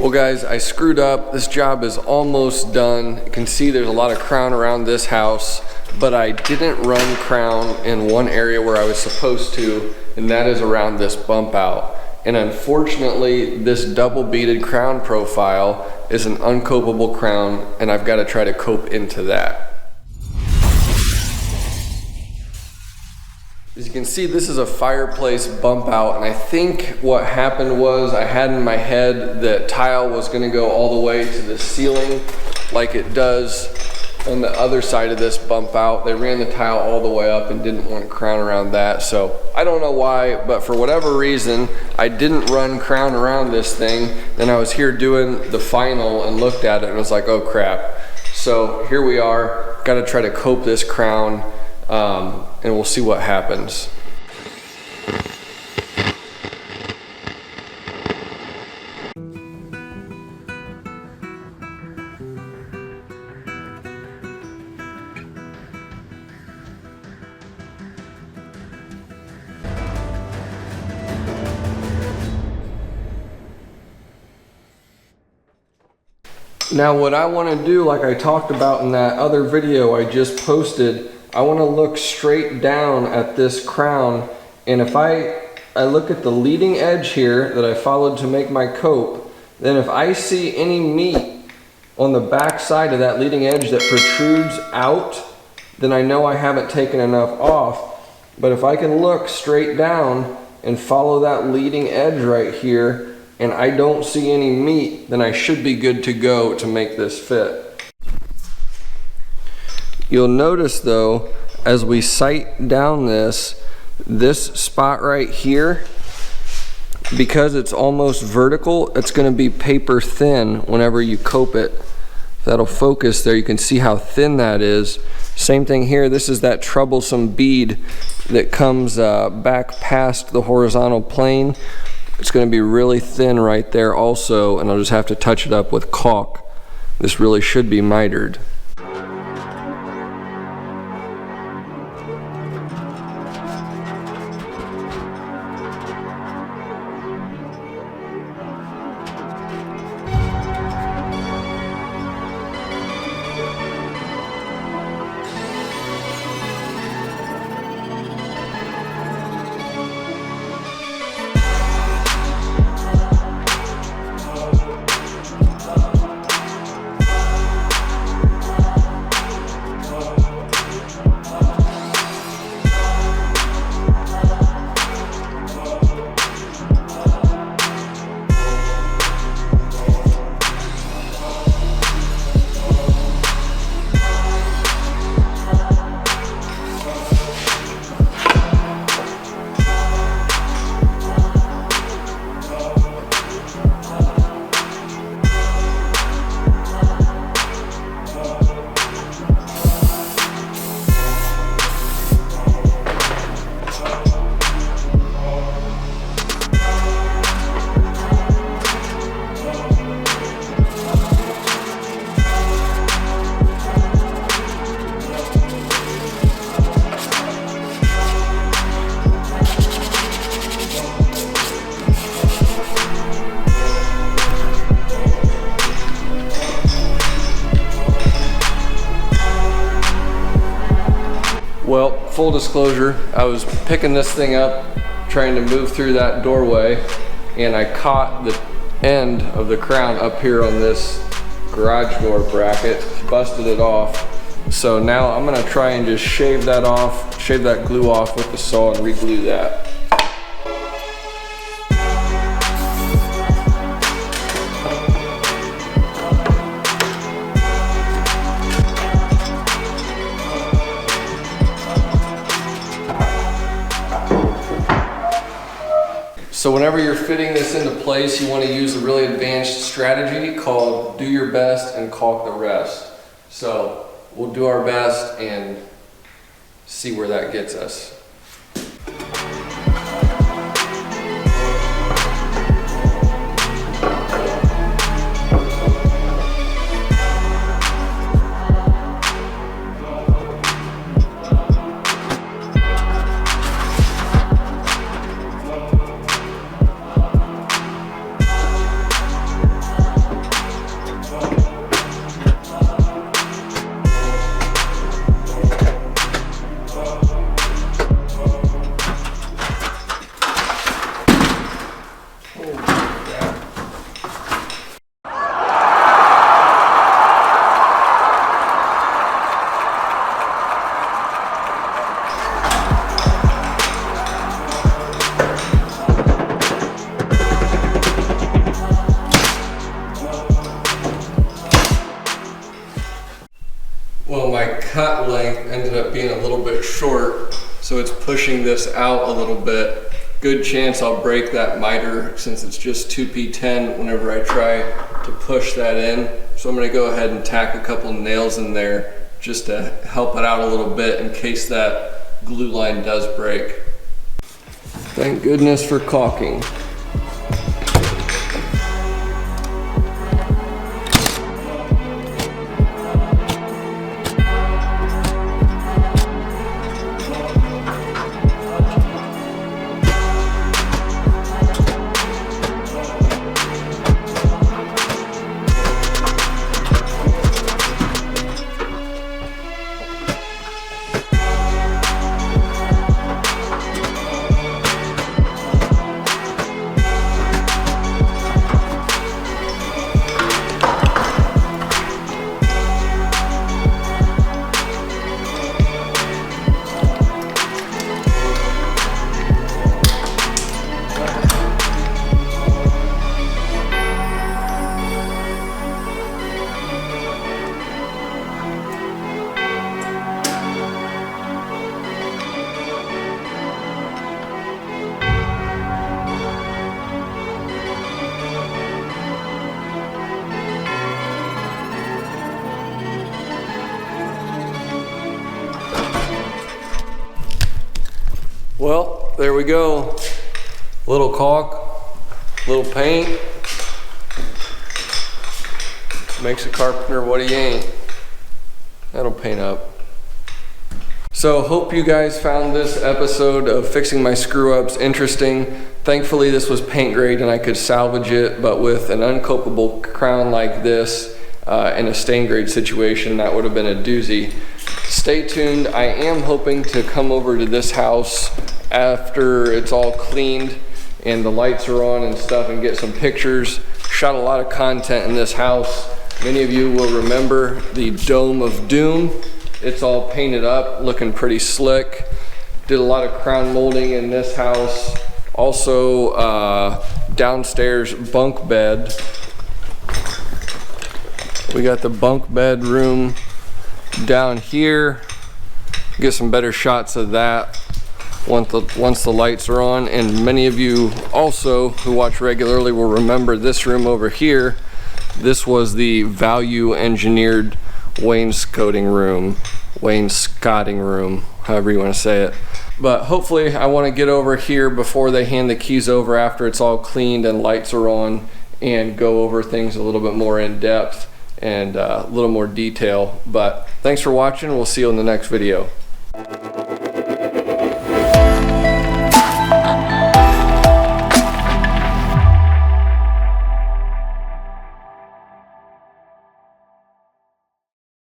Well guys, I screwed up. This job is almost done. You can see there's a lot of crown around this house, but I didn't run crown in one area where I was supposed to, and that is around this bump out. And unfortunately, this double beaded crown profile is an uncopeable crown, and I've got to try to cope into that. As you can see, this is a fireplace bump out, and I think what happened was I had in my head that tile was going to go all the way to the ceiling like it does on the other side of this bump out. They ran the tile all the way up and didn't want crown around that. So I don't know why, but for whatever reason, I didn't run crown around this thing. Then I was here doing the final and looked at it and was like, oh crap. So here we are, got to try to cope this crown. And we'll see what happens. Now what I want to do, like I talked about in that other video I just posted, I want to look straight down at this crown, and if I look at the leading edge here that I followed to make my cope, then if I see any meat on the back side of that leading edge that protrudes out, then I know I haven't taken enough off. But if I can look straight down and follow that leading edge right here and I don't see any meat, then I should be good to go to make this fit. You'll notice though, as we sight down this spot right here, because it's almost vertical, it's going to be paper thin whenever you cope it. That'll focus there. You can see how thin that is. Same thing here. This is that troublesome bead that comes back past the horizontal plane. It's going to be really thin right there also, and I'll just have to touch it up with caulk. This really should be mitered. Well, full disclosure, I was picking this thing up, trying to move through that doorway, and I caught the end of the crown up here on this garage door bracket, busted it off. So now I'm gonna try and just shave that off, shave that glue off with the saw and re-glue that. So whenever you're fitting this into place, you want to use a really advanced strategy called do your best and caulk the rest. So we'll do our best and see where that gets us. cut length ended up being a little bit short, so it's pushing this out a little bit. Good chance I'll break that miter since it's just 2p10 whenever I try to push that in. So I'm gonna go ahead and tack a couple nails in there just to help it out a little bit in case that glue line does break. Thank goodness for caulking. Well, there we go. Little caulk, little paint. Makes a carpenter what he ain't. That'll paint up. So hope you guys found this episode of fixing my screw ups interesting. Thankfully this was paint grade and I could salvage it, but with an uncopeable crown like this in a stain grade situation, that would have been a doozy. Stay tuned. I am hoping to come over to this house after it's all cleaned and the lights are on and stuff and get some pictures. Shot a lot of content in this house. Many of you will remember the Dome of Doom. It's all painted up, looking pretty slick. Did a lot of crown molding in this house. Also downstairs bunk bed. We got the bunk bed room down here. Get some better shots of that once the lights are on. And many of you also who watch regularly will remember this room over here. This was the value engineered wainscoting room, however you want to say it. But hopefully I want to get over here before they hand the keys over after it's all cleaned and lights are on, and go over things a little bit more in depth and a little more detail. But thanks for watching. We'll see you in the next video.